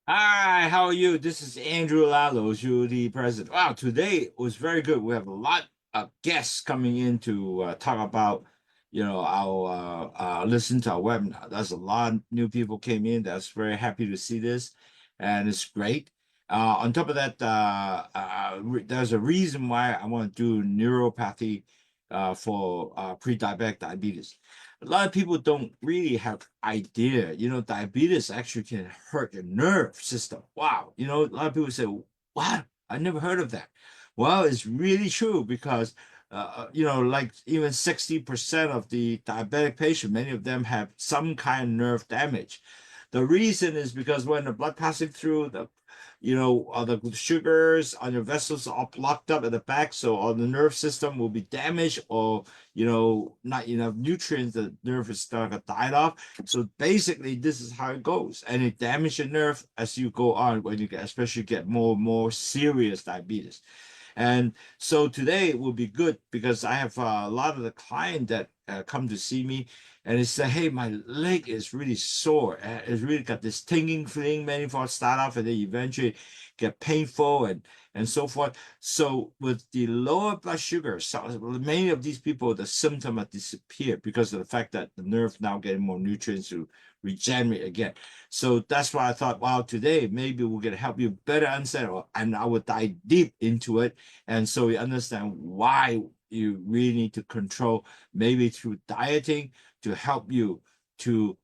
Hi, how are you? This is Andrew Lalo, the president. Wow, today was very good. We have a lot of guests coming in to talk about, our listen to our webinar. There's a lot of new people came in. That's very happy to see this, and it's great. On top of that, there's a reason why I want to do neuropathy for pre-diabetic diabetes. A lot of people don't really have idea. Diabetes actually can hurt your nerve system. Wow. A lot of people say, "What? I never heard of that." Well, it's really true because like even 60% of the diabetic patients, many of them have some kind of nerve damage. The reason is because when the blood passing through the sugars on your vessels are blocked up at the back, so all the nerve system will be damaged, or not enough nutrients, the nerve is starting to die off. So basically, this is how it goes, and it damages your nerve as you go on when you get, especially get more and more serious diabetes. And so today will be good because I have a lot of the client that come to see me and they say, "Hey, my leg is really sore. It's really got this tingling feeling, many for start off and then eventually get painful and so forth." So with the lower blood sugar, so many of these people, the symptom have disappeared because of the fact that the nerve now getting more nutrients to regenerate again. So that's why I thought, wow, today maybe we're going to help you better understand, and I will dive deep into it. And so you understand why you really need to control, maybe through dieting, to help you to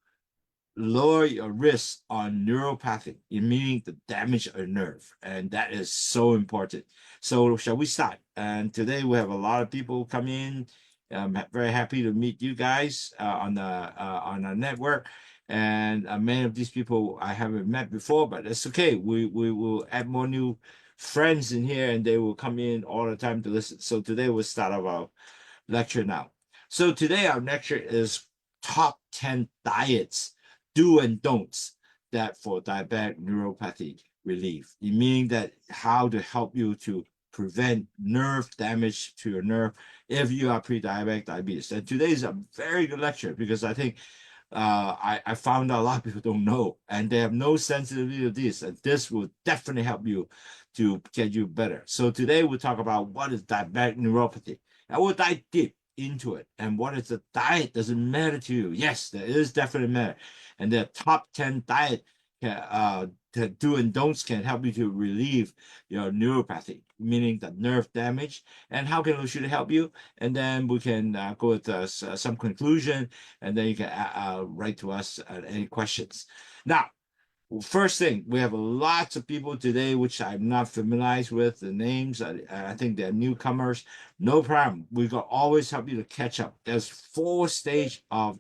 lower your risk on neuropathy, meaning the damage of a nerve. And that is so important. So shall we start? And today we have a lot of people come in. I'm very happy to meet you guys on the network. And many of these people I haven't met before, but it's okay. We will add more new friends in here and they will come in all the time to listen. So today we'll start our lecture now. So today our lecture is top 10 diets, do and don'ts that for diabetic neuropathy relief. Meaning that how to help you to prevent nerve damage to your nerve if you are pre-diabetic diabetes. And today is a very good lecture because I think I found out a lot of people don't know and they have no sensitivity to this, and this will definitely help you to get you better. So today we'll talk about what is diabetic neuropathy. I will dive deep into it. And what is the diet? Does it matter to you? Yes, there is definitely matter. And the top 10 diet that do and don'ts can help you to relieve your neuropathy, meaning the nerve damage. And how can should it help you? And then we can go with some conclusion, and then you can write to us any questions. Now, first thing, we have lots of people today which I'm not familiarized with the names. I think they're newcomers. No problem. We can always help you to catch up. There's four stage of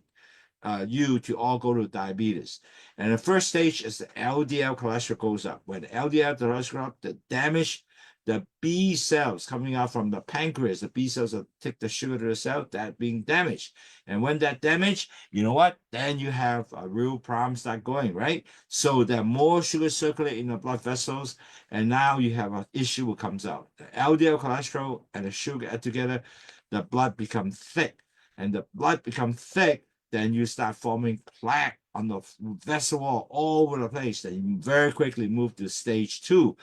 you to all go to diabetes. And the first stage is the LDL cholesterol goes up. When the LDL cholesterol up, the damage, the B cells coming out from the pancreas, the B cells that take the sugar to the cell, that being damaged. And when that damage, you know what? Then you have a real problem start going, right? So there more sugar circulate in the blood vessels, and now you have an issue that comes out. The LDL cholesterol and the sugar add together, the blood becomes thick. And the blood becomes thick, then you start forming plaque on the vessel wall all over the place. Then you very quickly move to stage two.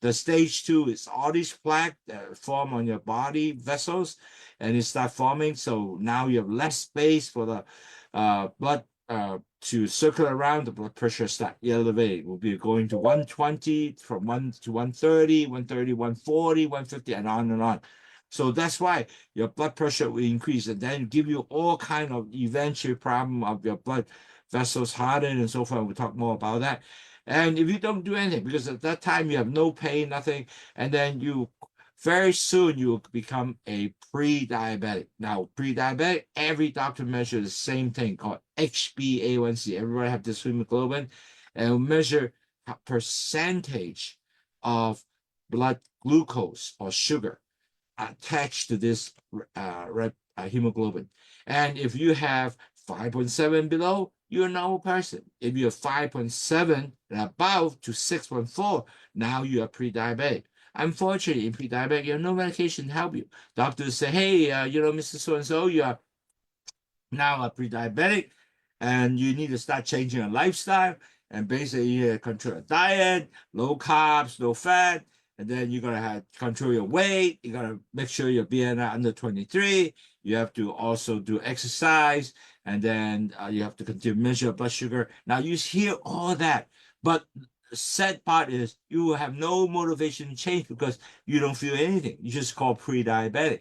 The stage two is all these plaque that form on your body vessels, and it start forming. So now you have less space for the blood to circle around. The blood pressure start elevating. Will be going to 120, from 1 to 130, 130, 140, 150, and on and on. So that's why your blood pressure will increase, and then give you all kind of eventual problem of your blood vessels harden and so forth. We'll talk more about that. And if you don't do anything, because at that time you have no pain, nothing, and then you very soon you will become a pre-diabetic. Now, pre-diabetic, every doctor measures the same thing called HbA1c. Everybody have this hemoglobin, and measure a percentage of blood glucose or sugar attached to this hemoglobin. And if you have 5.7 below, you're a normal person. If you're 5.7 and above to 6.4, now you are pre-diabetic. Unfortunately, in pre-diabetic, you have no medication to help you. Doctors say, "Hey, Mr. So-and-so, you are now a pre-diabetic, and you need to start changing your lifestyle." And basically, you control your diet, low carbs, low fat, and then you're gonna have control your weight. You gotta make sure your BMI under 23. You have to also do exercise, and then you have to continue to measure your blood sugar. Now you hear all that, but the sad part is you will have no motivation to change because you don't feel anything. You just call pre-diabetic.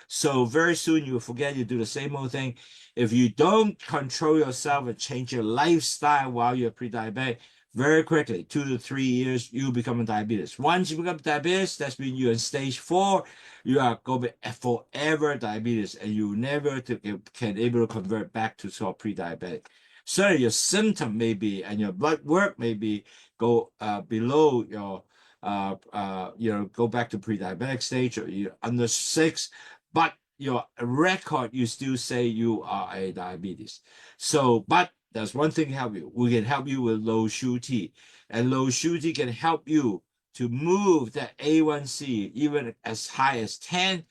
So very soon you will forget you do the same old thing. If you don't control yourself and change your lifestyle while you're pre-diabetic, very quickly, 2 to 3 years, you become a diabetes. Once you become diabetes, that's when you're in stage 4. You are going to be forever diabetes, and you never can able to convert back to sort of pre-diabetic. So your symptom may be, and your blood work may be go below your go back to pre-diabetic stage, or you're under 6, but your record, you still say you are a diabetes. So, but there's one thing help you. We can help you with low sugar tea, and low sugar tea can help you to move that A1C even as high as 10,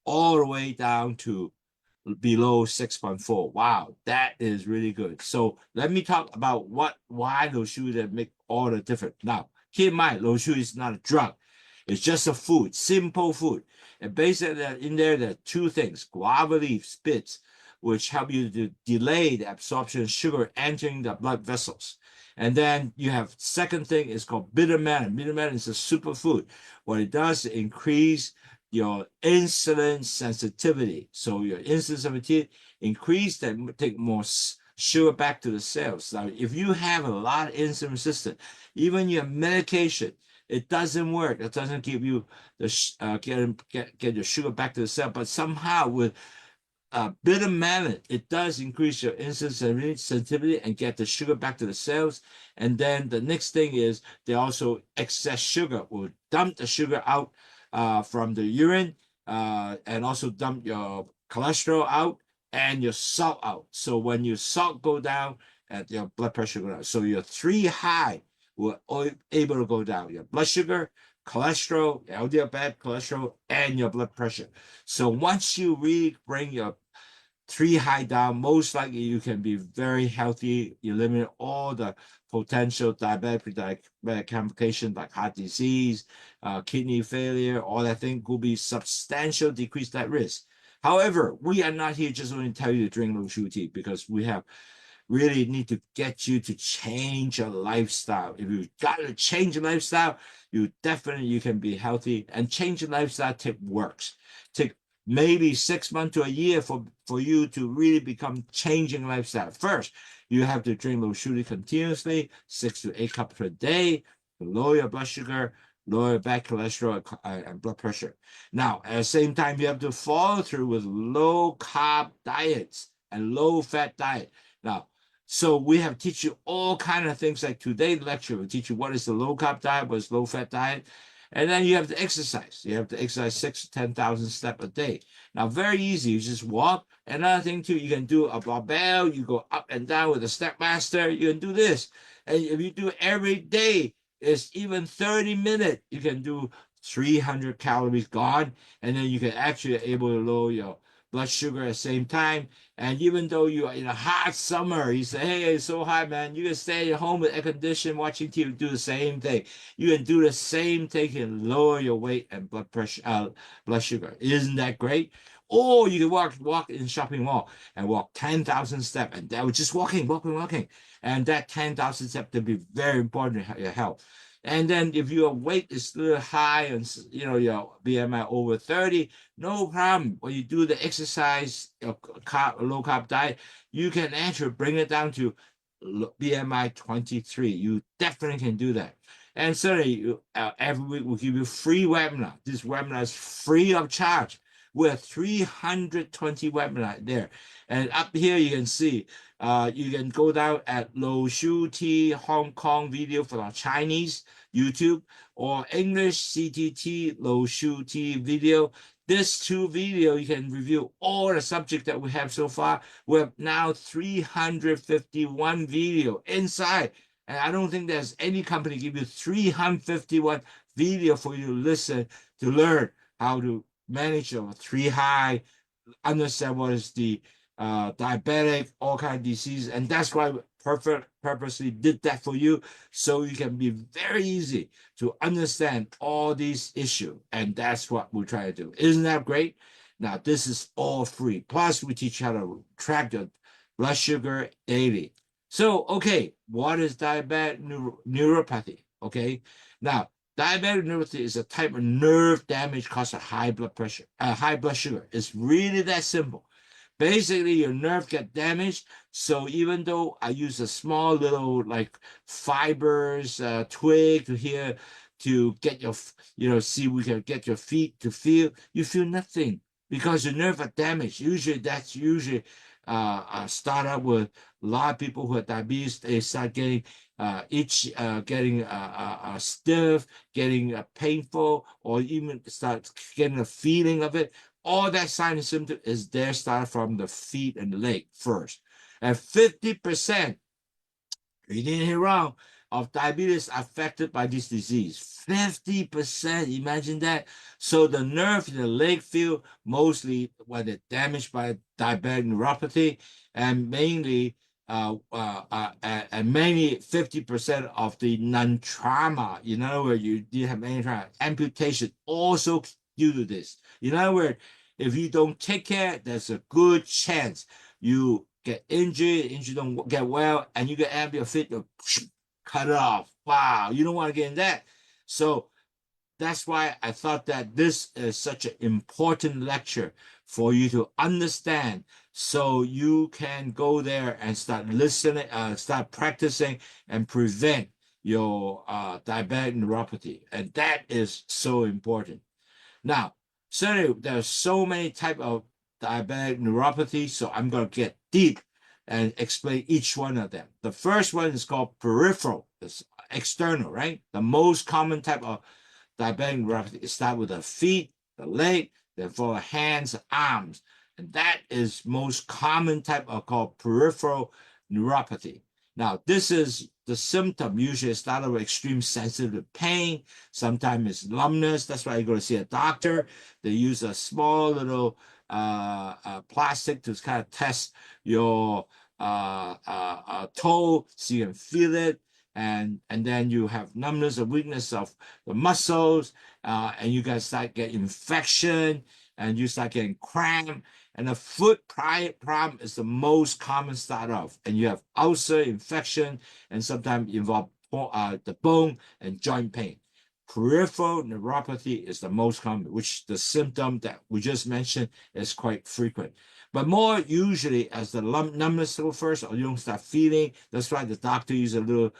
all the way down to below 6.4. Wow, that is really good. So let me talk about why low sugar make all the difference. Now, keep in mind, low sugar is not a drug. It's just a food, simple food. And basically in there are 2 things: guava leaf bits, which help you to delay the absorption of sugar entering the blood vessels. And then you have second thing is called bitter melon. Bitter melon is a superfood. What it does is increase your insulin sensitivity. So your insulin sensitivity increase that take more sugar back to the cells. Now, if you have a lot of insulin resistance, even your medication, it doesn't work. It doesn't give you the get your sugar back to the cell. But somehow with bitter melon, it does increase your insulin sensitivity and get the sugar back to the cells. And then the next thing is they also excess sugar will dump the sugar out from the urine, and also dump your cholesterol out and your salt out. So when your salt go down, and your blood pressure go down. So your 3 high will able to go down: your blood sugar, cholesterol, LDL bad cholesterol, and your blood pressure. So once you really bring your 3 high down, most likely you can be very healthy, eliminate all the potential diabetic complications like heart disease, kidney failure, all that thing could be substantial decrease that risk. However, we are not here just only to tell you to drink low sugar tea, because we have really need to get you to change your lifestyle. If you got to change your lifestyle, you can be healthy. And change your lifestyle works. Take maybe 6 months to a year for you to really become changing lifestyle. First, you have to drink low sugar continuously, 6 to 8 cups per day, to lower your blood sugar, lower bad cholesterol and blood pressure. Now, at the same time, you have to follow through with low carb diets and low fat diet. Now, so we have teach you all kind of things. Like today's lecture will teach you what is the low carb diet, what is low fat diet. And then you have to exercise. You have to exercise 6 to 10,000 steps a day. Now, very easy. You just walk. Another thing too, you can do a barbell. You go up and down with a step master. You can do this. And if you do it every day, it's even 30 minutes. You can do 300 calories gone. And then you can actually able to lower your blood sugar at the same time. And even though you are in a hot summer, you say, hey, it's so hot, man, you can stay at home with air conditioning, watching TV, do the same thing. You can do the same thing and lower your weight and blood pressure, blood sugar. Isn't that great? Or you can walk in shopping mall and walk 10,000 steps, and that was just walking. And that 10,000 steps to be very important in your health. And then if your weight is still high and your BMI over 30, no problem. When you do the exercise, low carb diet, you can actually bring it down to BMI 23. You definitely can do that. And certainly every week we'll give you free webinar. This webinar is free of charge. We have 320 webinars there. And up here you can see, you can go down at Low Shu T Hong Kong video for our Chinese YouTube, or English CTT Low Shu T video. This 2 video, you can review all the subject that we have so far. We have now 351 video inside. And I don't think there's any company give you 351 video for you to listen, to learn how to manage your 3 high, understand what is the diabetic, all kind of disease. And that's why purposely did that for you, so you can be very easy to understand all these issues. And that's what we try to do. Isn't that great? Now, this is all free. Plus, we teach how to track your blood sugar daily. So, okay, what is diabetic neuropathy? Okay, now diabetic neuropathy is a type of nerve damage caused by high blood pressure, high blood sugar. It's really that simple. Basically, your nerve get damaged. So even though I use a small little like fibers, twig to here to get your, see we can get your feet to feel, you feel nothing because your nerve are damaged. Usually that's start out with a lot of people who have diabetes. They start getting itch, getting stiff, getting painful, or even start getting a feeling of it. All that sign and symptom is there start from the feet and the leg first. And 50%, you didn't hear wrong, of diabetes affected by this disease. 50%, imagine that. So the nerve in the leg feel mostly when they're damaged by diabetic neuropathy, and mainly and mainly 50% of the non-trauma, in other words, you didn't have any trauma, amputation also due to this. In other words, if you don't take care, there's a good chance you get injured don't get well, and you get amputate your feet, you cut it off. Wow, you don't want to get in that. So that's why I thought that this is such an important lecture for you to understand, so you can go there and start listening, start practicing and prevent your diabetic neuropathy. And that is so important. Now, certainly there are so many type of diabetic neuropathy, so I'm going to get deep and explain each one of them. The first one is called peripheral. It's external, right? The most common type of diabetic neuropathy is start with the feet, the leg, then for the hands, arms. And that is most common type of called peripheral neuropathy. Now, this is the symptom usually start with extreme sensitive pain. Sometimes it's numbness. That's why you go to see a doctor. They use a small little plastic to kind of test your toe so you can feel it. And then you have numbness or weakness of the muscles, and you guys start getting infection, and you start getting cramp. And the foot problem is the most common start off. And you have ulcer, infection, and sometimes involve the bone and joint pain. Peripheral neuropathy is the most common, which the symptom that we just mentioned is quite frequent. But more usually as the numbness go first, or you don't start feeling, that's why the doctor uses a little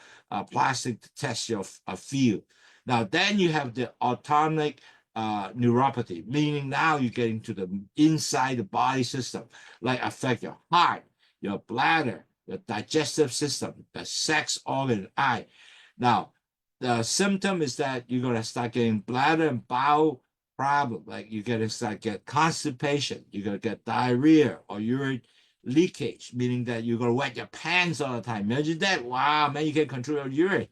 plastic to test your feel. Now, then you have the autonomic neuropathy, meaning now you're getting to the inside the body system, like affect your heart, your bladder, your digestive system, the sex organ, eye. Now, the symptom is that you're going to start getting bladder and bowel problem, like you're going to start get constipation, you're going to get diarrhea or urine leakage, meaning that you're going to wet your pants all the time. Imagine that. Wow, man, you can control your urine.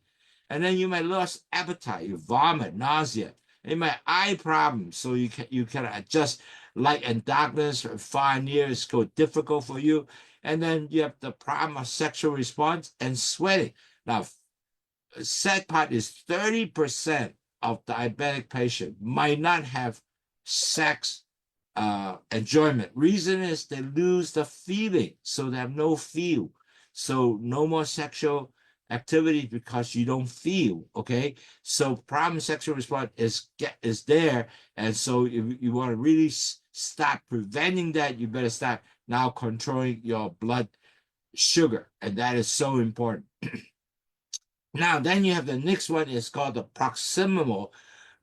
And then you might lose appetite, you vomit, nausea. You might eye problems, so you can adjust light and darkness, far and near is go difficult for you. And then you have the problem of sexual response and sweating. Now, sad part is 30% of diabetic patients might not have sex enjoyment. Reason is they lose the feeling, so they have no feel. So no more sexual activity because you don't feel. Okay, so problem sexual response is there, and so if you want to really start preventing that, you better start now controlling your blood sugar, and that is so important. Now, then you have the next one is called the proximal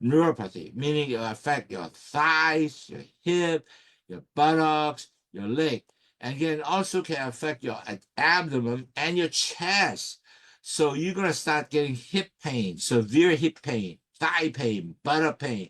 neuropathy, meaning it will affect your thighs, your hip, your buttocks, your leg. And again, also can affect your abdomen and your chest. So you're going to start getting hip pain, severe hip pain, thigh pain, buttock pain.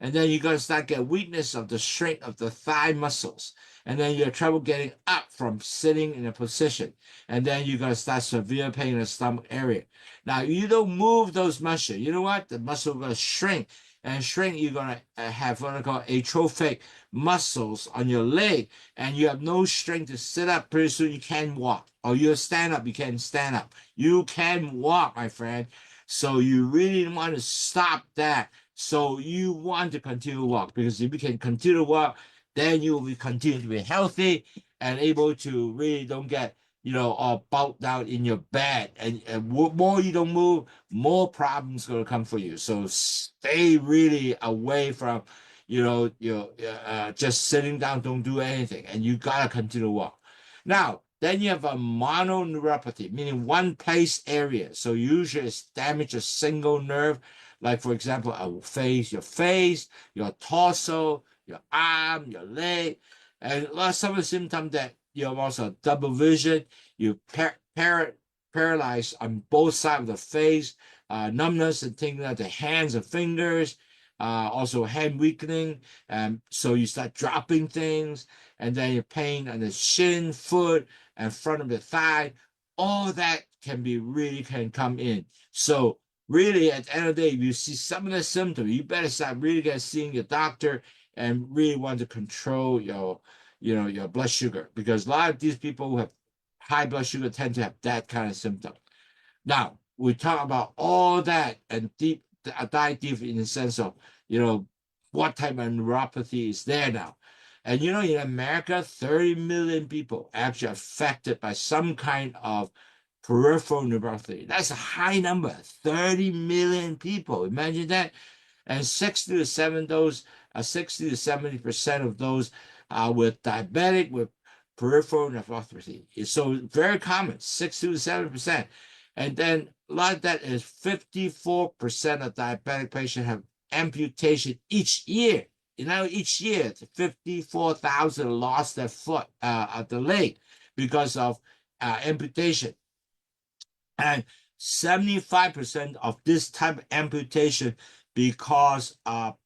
And then you're going to start getting weakness of the strength of the thigh muscles. and then you have trouble getting up from sitting in a position, and then you're going to start severe pain in the stomach area. Now, you don't move those muscles. You know what? The muscle will shrink, and shrink, you're going to have what I call atrophic muscles on your leg, and you have no strength to sit up. Pretty soon you can't walk, or you stand up, you can't stand up. You can walk, my friend. So you really want to stop that. So you want to continue to walk, because if you can continue to walk, then you will continue to be healthy and able to really don't get, all bulked out in your bed. And more you don't move, more problems going to come for you. So stay really away from, just sitting down, don't do anything, and you gotta continue to walk. Now, then you have a mononeuropathy, meaning one place area. So usually it's damage a single nerve, like for example, your face, your torso, your arm, your leg, and some of the symptoms that you have also double vision, you paralyzed on both sides of the face, numbness and things like the hands and fingers, also hand weakening, and so you start dropping things, and then your pain on the shin, foot, and front of the thigh. All that can come in. So really, at the end of the day, if you see some of the symptoms, you better start really seeing your doctor and really want to control your blood sugar, because a lot of these people who have high blood sugar tend to have that kind of symptom. Now, we talk about all that and dive deep in the sense of, what type of neuropathy is there now. And in America, 30 million people actually affected by some kind of peripheral neuropathy. That's a high number, 30 million people. Imagine that. And 60 to 70% of those are with diabetic with peripheral nephropathy. So very common, 60 to 70%. And then a lot of that is 54% of diabetic patients have amputation each year. Each year, 54,000 lost their foot, the leg, because of amputation. And 75% of this type of amputation because blood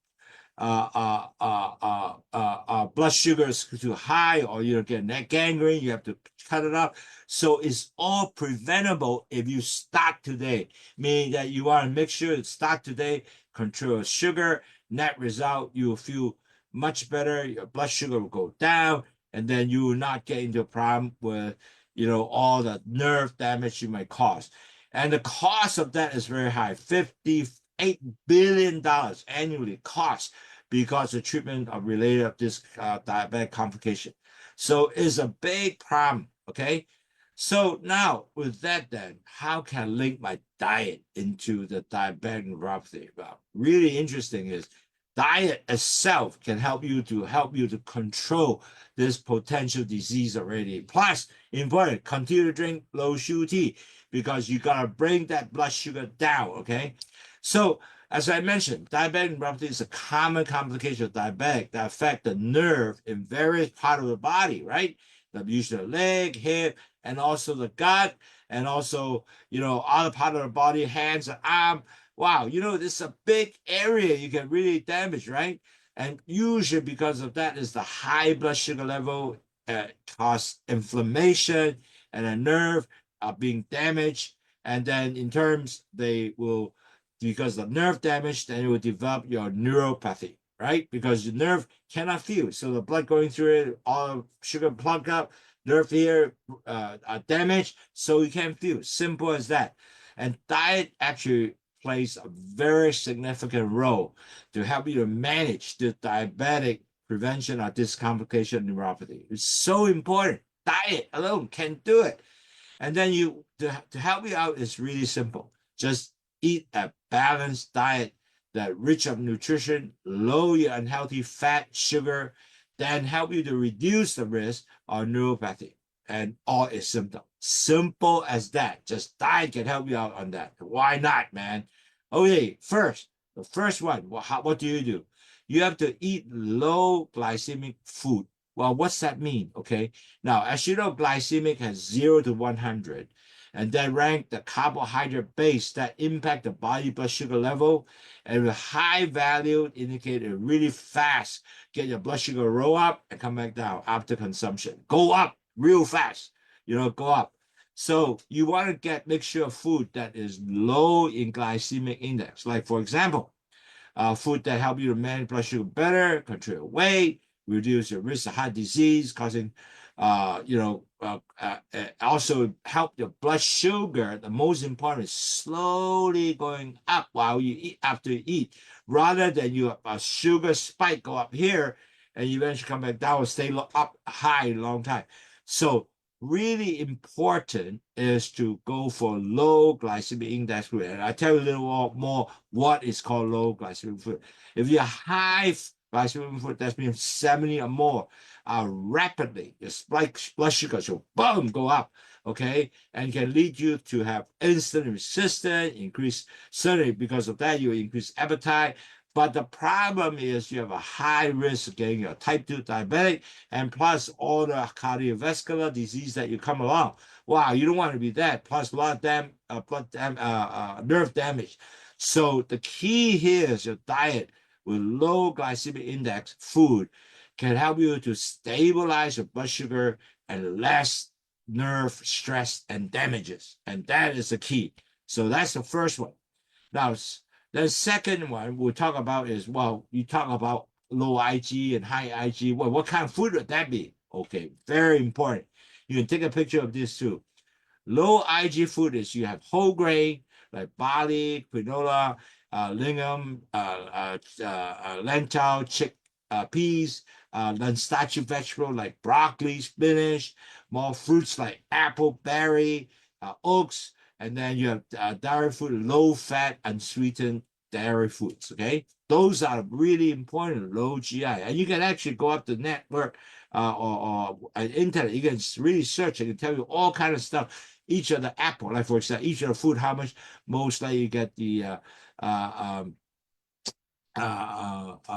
sugar is too high, or you get neck gangrene, you have to cut it up. So it's all preventable if you start today, meaning that you want to make sure to start today, control sugar. Net result, you will feel much better, your blood sugar will go down, and then you will not get into a problem with all the nerve damage you might cause. And the cost of that is very high, $58 billion annually cost, because the treatment of related of this diabetic complication. So it's a big problem, okay? So now with that, then how can I link my diet into the diabetic neuropathy? Well, really interesting is diet itself can help you to control this potential disease already. Plus, important, continue to drink low sugar tea, because you gotta bring that blood sugar down, okay? So as I mentioned, diabetic neuropathy is a common complication of diabetic that affect the nerve in various parts of the body, right? Usually the leg, hip, and also the gut, and also, other part of the body, hands and arm. Wow, this is a big area you can really damage, right? And usually because of that is the high blood sugar level cause inflammation and a nerve being damaged. And then in terms, because of nerve damage, then it will develop your neuropathy, right? Because the nerve cannot feel. So the blood going through it, all sugar plugged up, nerve here are damaged, so you can't feel. Simple as that. And diet actually plays a very significant role to help you to manage the diabetic prevention of this complication neuropathy. It's so important. Diet alone can't do it. And then to help you out is really simple. Just eat a balanced diet that rich of nutrition, low your unhealthy fat, sugar, then help you to reduce the risk of neuropathy and all its symptoms. Simple as that. Just diet can help you out on that. Why not, man? Okay, the first one, what do? You have to eat low glycemic food. Well, what's that mean? Okay, now as you know, glycemic has 0 to 100, and then rank the carbohydrate base that impact the body blood sugar level. And with high value indicator really fast, get your blood sugar roll up and come back down after consumption. Go up real fast, go up. So you want to make sure food that is low in glycemic index. Like for example, food that help you to manage blood sugar better, control your weight, reduce your risk of heart disease, causing, also help your blood sugar. The most important is slowly going up while you eat, after you eat, rather than you a sugar spike go up here and you eventually come back down and stay up high a long time. So really important is to go for low glycemic index food. And I tell you a little more what is called low glycemic food. If you're high glycemic food, that means 70 or more, rapidly, your blood sugar will boom, go up, okay? And can lead you to have insulin resistance, increase, certainly because of that, you increase appetite. But the problem is you have a high risk of getting a type 2 diabetic, and plus all the cardiovascular disease that you come along. Wow, you don't want to be that. Plus a lot of nerve damage. So the key here is your diet with low glycemic index food can help you to stabilize your blood sugar and less nerve stress and damages. And that is the key. So that's the first one. Now, the second one we'll talk about is, well, you talk about low IG and high IG. Well, what kind of food would that be? Okay, very important. You can take a picture of this too. Low IG food is you have whole grain like barley, quinoa, lingam, lentil, peas, non-starchy vegetable like broccoli, spinach, more fruits like apple, berry, oats, and then you have dairy food, low-fat, unsweetened dairy foods, okay? Those are really important, low GI. And you can actually go up the network or internet. You can really search. It can tell you all kind of stuff. Each of the apple, like for example, each of the food, how much most likely you get the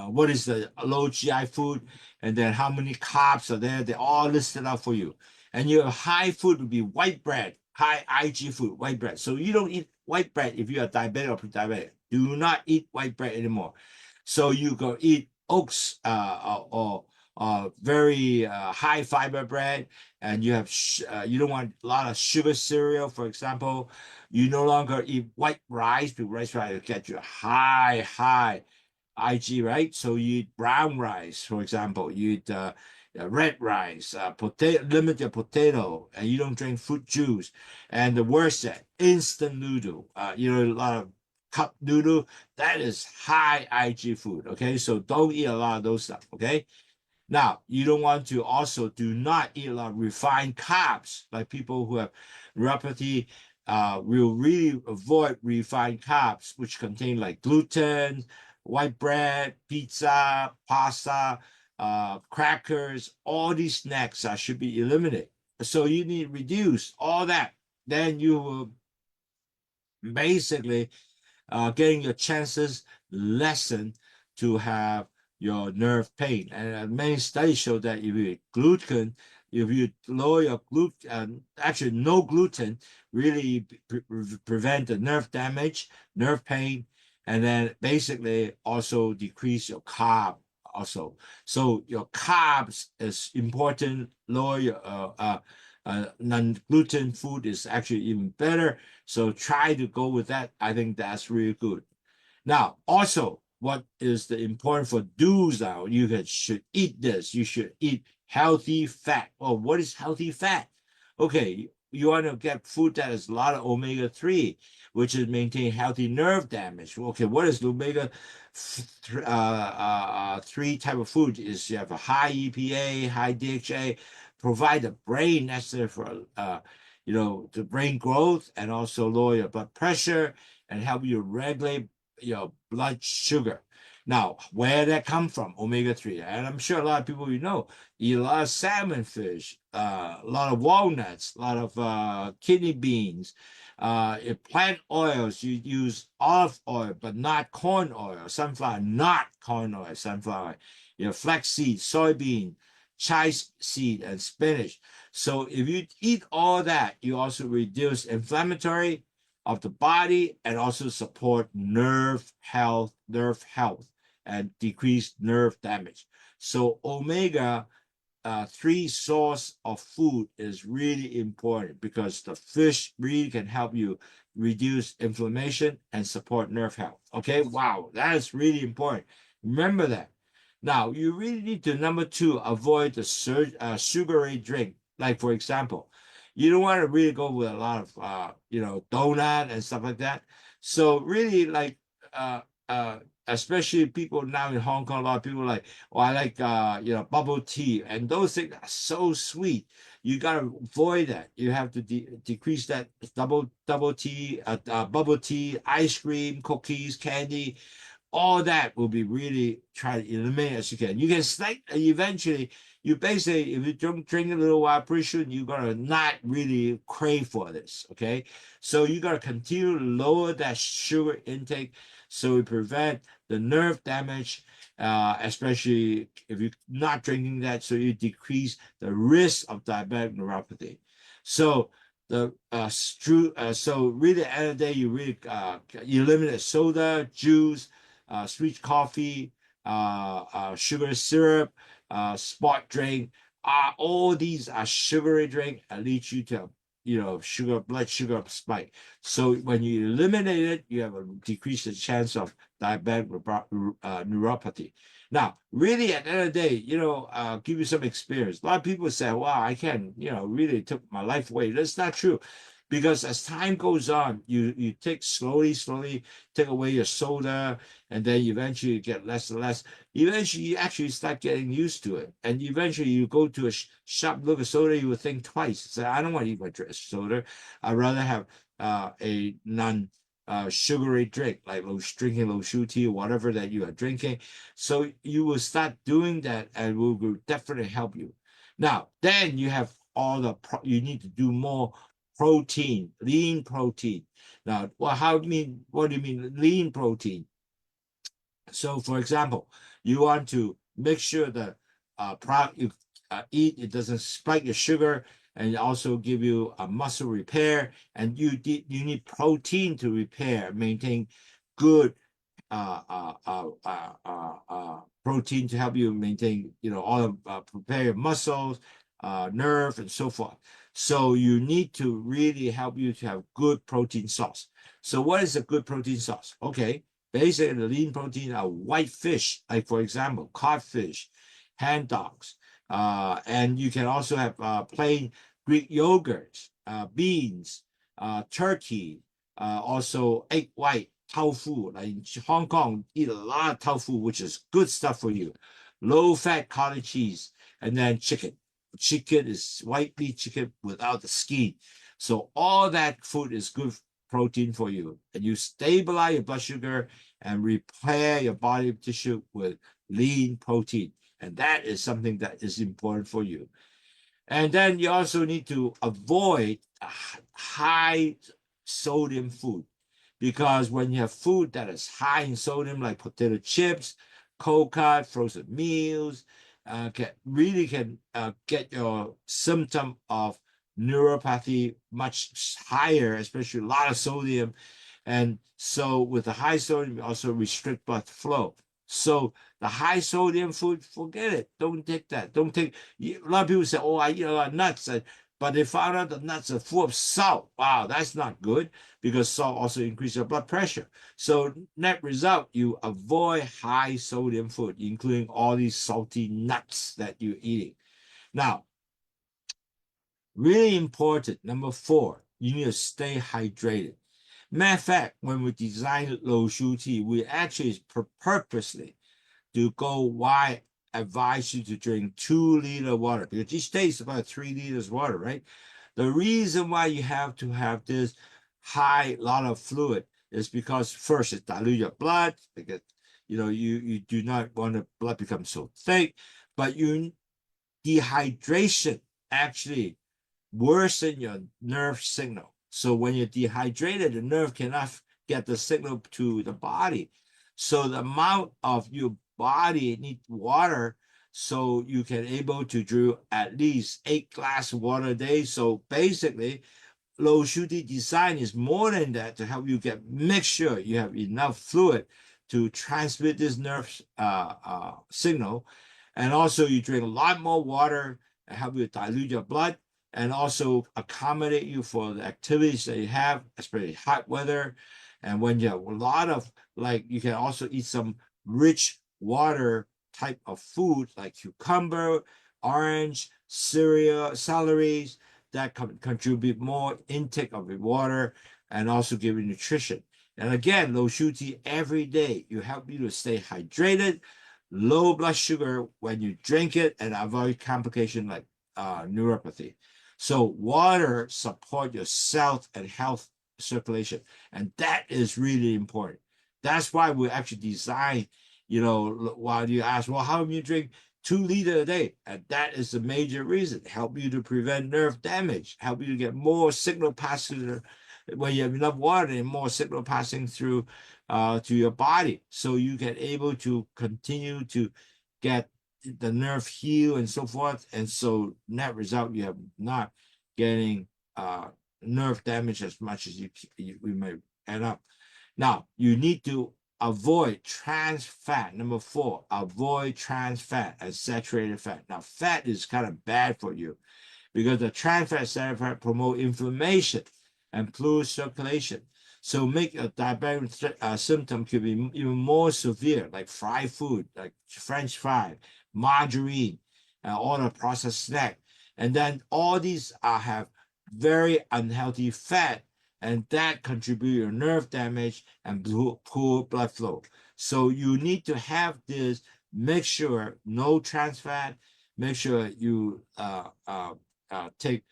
what is the low GI food, and then how many carbs are there. They're all listed out for you. And your high food would be white bread, high IG food, white bread. So you don't eat white bread if you are diabetic or pre-diabetic. Do not eat white bread anymore. So you go eat oats or very high fiber bread, and you have you don't want a lot of sugar cereal, for example. You no longer eat white rice because rice will get you high IG, right? So you eat brown rice, for example. You eat red rice, limit your potato, and you don't drink fruit juice. And the worst, instant noodle. A lot of cup noodle. That is high IG food. Okay, so don't eat a lot of those stuff. Okay. Now, you don't want to also do not eat a lot of refined carbs, like people who have neuropathy will really avoid refined carbs, which contain like gluten, white bread, pizza, pasta, crackers. All these snacks should be eliminated. So you need to reduce all that. Then you will basically getting your chances lessen to have your nerve pain. And many studies show that if you eat gluten, if you lower your gluten, actually no gluten, really prevent the nerve damage, nerve pain, and then basically also decrease your carb also. So your carbs is important. Lower your non-gluten food is actually even better. So try to go with that. I think that's really good. Now, also, what is the important for do's now? You should eat this. You should eat healthy fat. Oh, what is healthy fat? Okay, you want to get food that has a lot of omega-3, which is maintain healthy nerve damage. Okay, what is omega 3 type of food? Is you have a high EPA, high DHA, provide the brain necessary for the brain growth, and also lower your blood pressure and help you regulate your blood sugar. Now, where that come from? Omega-3. And I'm sure a lot of people eat a lot of salmon fish, a lot of walnuts, a lot of kidney beans. Plant oils, you use olive oil, but not corn oil. Sunflower, not corn oil, sunflower. Flaxseed, soybean, chia seed, and spinach. So if you eat all that, you also reduce inflammatory of the body and also support nerve health, and decrease nerve damage. So omega three source of food is really important because the fish really can help you reduce inflammation and support nerve health. Okay, wow, that is really important. Remember that. Now, you really need to, number two, avoid the sugary drink. Like, for example, you don't want to really go with a lot of, donut and stuff like that. So really, like, uh, uh, especially people now in Hong Kong, a lot of people like, oh, I like, bubble tea, and those things are so sweet. You gotta avoid that. You have to decrease that double tea, bubble tea, ice cream, cookies, candy, all that will be really try to eliminate as you can. You can snack eventually. You basically, if you don't drink a little while, pretty soon you're gonna not really crave for this. Okay, so you gotta continue to lower that sugar intake so we prevent the nerve damage, especially if you're not drinking that, so you decrease the risk of diabetic neuropathy. So so really at the end of the day, you really eliminate soda, juice, sweet coffee, sugar syrup, sport drink. All these are sugary drink and lead you to blood sugar spike. So when you eliminate it, you have a decreased chance of diabetic neuropathy. Now, really, at the end of the day, give you some experience. A lot of people say, "Wow, I can, really took my life away." That's not true, because as time goes on, you take slowly take away your soda, and then eventually you get less and less. Eventually, you actually start getting used to it, and eventually you go to a shop, look at soda, you will think twice. Say, I don't want to eat my soda. I'd rather have a non sugary drink, like drinking low sugar tea or whatever that you are drinking. So you will start doing that, and will definitely help you. Now, then you have all you need to do more protein, lean protein. Now, what do you mean lean protein? So, for example, you want to make sure that product you eat, it doesn't spike your sugar, and also give you a muscle repair. And you need protein to repair, maintain good protein to help you maintain, all prepare your muscles, nerve, and so forth. So you need to really help you to have good protein source. So what is a good protein source? Okay, basically the lean protein are white fish, like for example, codfish, hand dogs, and you can also have plain Greek yogurt, beans, turkey, also egg white, tofu. Like in Hong Kong, eat a lot of tofu, which is good stuff for you. Low-fat cottage cheese, and then chicken. Chicken is white meat chicken without the skin. So all that food is good protein for you, and you stabilize your blood sugar and repair your body tissue with lean protein, and that is something that is important for you. And then you also need to avoid high sodium food, because when you have food that is high in sodium, like potato chips, cold cut, frozen meals, can get your symptom of neuropathy much higher, especially a lot of sodium. And so with the high sodium, you also restrict blood flow. So the high sodium food, forget it. Don't take that. Don't take. A lot of people say, "Oh, I eat a lot of nuts," but they found out the nuts are full of salt. Wow, that's not good, because salt also increases your blood pressure. So net result, you avoid high sodium food, including all these salty nuts that you're eating. Now, really important, number 4, you need to stay hydrated. Matter of fact, when we designed low sugar tea, we actually purposely to go why advise you to drink 2 liters water, because each day is about 3 liters water, right? The reason why you have to have this high lot of fluid is because first it dilutes your blood, because you do not want the blood become so thick, but dehydration actually worsen your nerve signal. So when you're dehydrated, the nerve cannot get the signal to the body. So the amount of your body needs water, so you can able to drink at least 8 glasses of water a day. So basically, low shuti design is more than that to help you make sure you have enough fluid to transmit this nerve signal. And also you drink a lot more water and help you dilute your blood and also accommodate you for the activities that you have, especially hot weather. And when you have a lot of, like, you can also eat some rich water type of food like cucumber, orange, cereal, celeries, that contribute more intake of the water and also give you nutrition. And again, low shuti every day, you help you to stay hydrated, low blood sugar when you drink it, and avoid complication like neuropathy. So water support your cell and health circulation, and that is really important. That's why we actually design, while you ask, well, how do you drink 2 liters a day? And that is the major reason. Help you to prevent nerve damage, help you to get more signal passing when you have enough water and more signal passing through to your body. So you can able to continue to get the nerve heal and so forth. And so net result, you have not getting nerve damage as much as we may end up. Now, you need to avoid trans fat. Number 4, avoid trans fat and saturated fat. Now, fat is kind of bad for you because the trans fat, saturated fat promote inflammation and fluid circulation. So make a diabetic symptom could be even more severe, like fried food, like French fry, margarine, all the processed snack. And then all these have very unhealthy fat, and that contribute to nerve damage and poor blood flow. So you need to have this, make sure no trans fat, make sure you take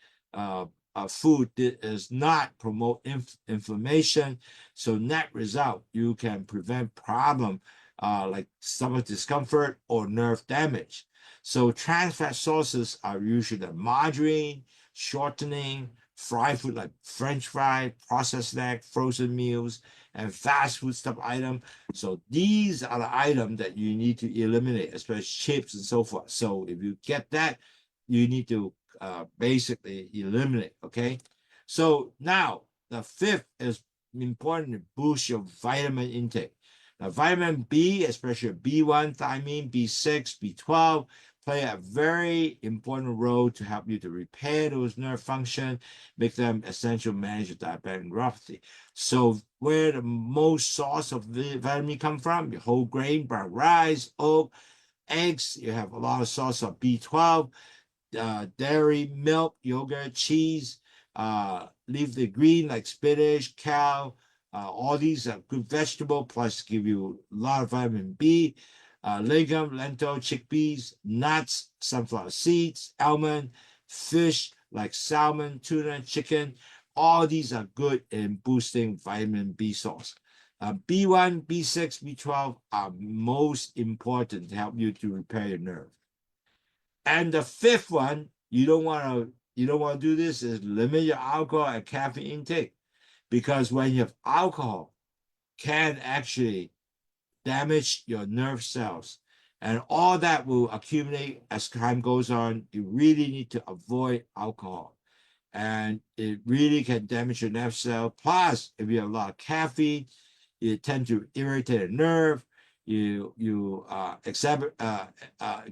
food that does not promote inflammation. So net result, you can prevent problem like stomach discomfort or nerve damage. So trans fat sources are usually the margarine, shortening, fried food like French fry, processed snack, frozen meals, and fast food stuff item. So these are the items that you need to eliminate, especially chips and so forth. So if you get that, you need to basically eliminate. Okay. So now the 5th is important to boost your vitamin intake. Now, vitamin B, especially B1, thiamine, B6, B12, play a very important role to help you to repair those nerve function, make them essential manage diabetic neuropathy. So where the most source of the vitamin come from? Your whole grain, brown rice, oat, eggs. You have a lot of source of B12, dairy, milk, yogurt, cheese, leafy green like spinach, kale. All these are good vegetable, plus give you a lot of vitamin B. Legume, lentil, chickpeas, nuts, sunflower seeds, almond, fish like salmon, tuna, chicken. All these are good in boosting vitamin B source. B1, B6, B12 are most important to help you to repair your nerve. And the 5th one, you don't want to do this, is limit your alcohol and caffeine intake, because when you have alcohol, can actually damage your nerve cells, and all that will accumulate as time goes on. You really need to avoid alcohol, and it really can damage your nerve cell. Plus, if you have a lot of caffeine, you tend to irritate a nerve. You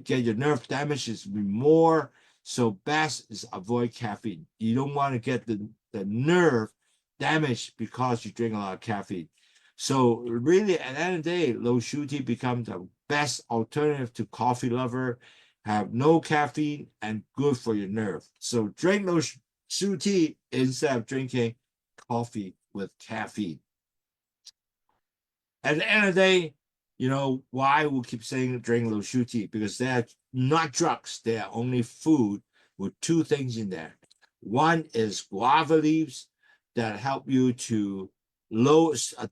get your nerve damage more. So best is avoid caffeine. You don't want to get the nerve damaged because you drink a lot of caffeine. So really, at the end of the day, low shuti becomes the best alternative to coffee lover. Have no caffeine and good for your nerve. So drink low shuti instead of drinking coffee with caffeine. At the end of the day, why we keep saying drink low shuti? Because they're not drugs. They are only food with 2 things in there. One is guava leaves that help you to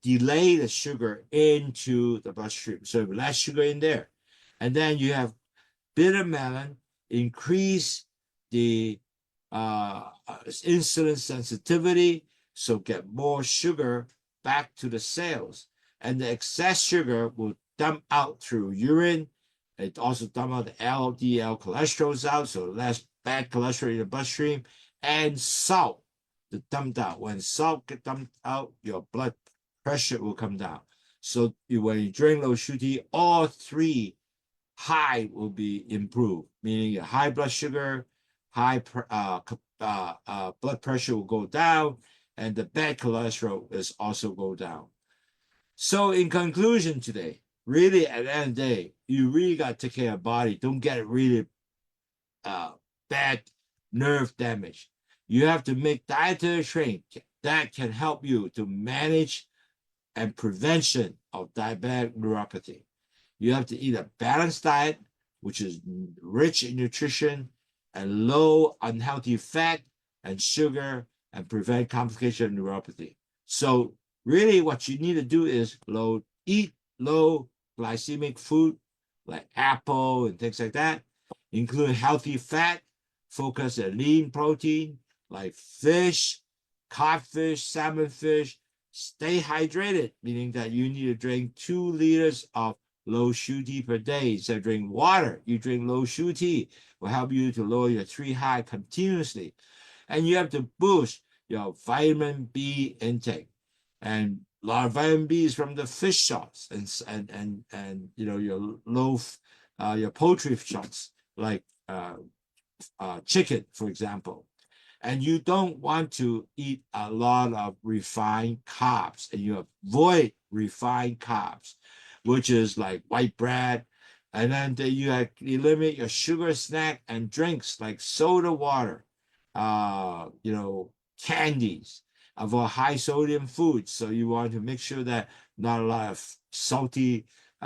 delay the sugar into the bloodstream. So less sugar in there. And then you have bitter melon, increase the insulin sensitivity, so get more sugar back to the cells. And the excess sugar will dump out through urine It also dump out the LDL cholesterol out, so less bad cholesterol in the bloodstream, and salt to dump out. When salt get dumped out, your blood pressure will come down. So when you drink low sugar tea, all three high will be improved, meaning your high blood sugar, high blood pressure will go down, and the bad cholesterol is also go down. So in conclusion today, really at the end of the day, you really got to take care of your body. Don't get really bad nerve damage. You have to make dietary training that can help you to manage and prevention of diabetic neuropathy. You have to eat a balanced diet, which is rich in nutrition and low unhealthy fat and sugar, and prevent complication of neuropathy. So really what you need to do is eat low glycemic food like apple and things like that, include healthy fat, focus on lean protein like fish, codfish, salmon fish. Stay hydrated, meaning that you need to drink 2 liters of low sugar tea per day. Instead of drink water, you drink low sugar tea. Will help you to lower your 3 high continuously. And you have to boost your vitamin B intake. And a lot of vitamin B is from the fish shots and your poultry shots like chicken, for example. And you don't want to eat a lot of refined carbs, and you avoid refined carbs, which is like white bread. And then you eliminate your sugar snack and drinks like soda water, candies, avoid high sodium foods. So you want to make sure that not a lot of salty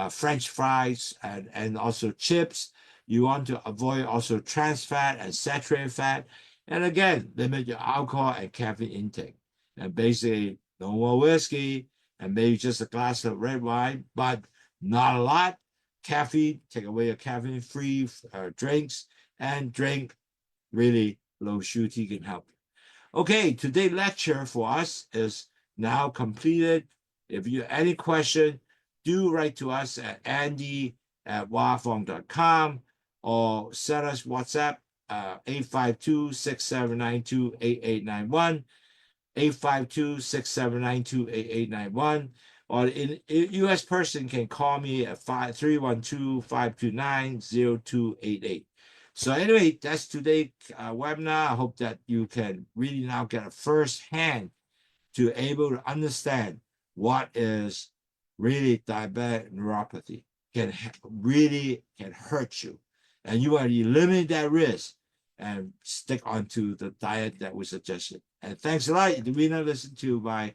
French fries and also chips. You want to avoid also trans fat and saturated fat. And again, limit your alcohol and caffeine intake. And basically, no more whiskey and maybe just a glass of red wine, but not a lot. Caffeine, take away your caffeine-free drinks, and drink really low sugar tea can help you. Okay, today's lecture for us is now completed. If you have any question, do write to us at andy@wafong.com or send us WhatsApp 852-6792-8891, 852-6792-8891. Or in U.S. person can call me at 312-529-0288. So anyway, that's today's webinar. I hope that you can really now get a first hand to able to understand what is really diabetic neuropathy can hurt you. And you want to eliminate that risk and stick onto the diet that we suggested. And thanks a lot. If you not listen to my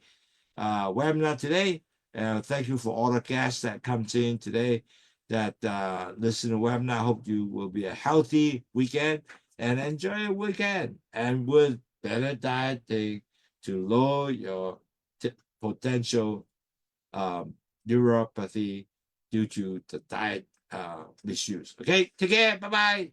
webinar today, thank you for all the guests that comes in today that listen to the webinar. I hope you will be a healthy weekend and enjoy your weekend. And with better dieting to lower your potential neuropathy due to the diet issues. Okay, take care. Bye-bye.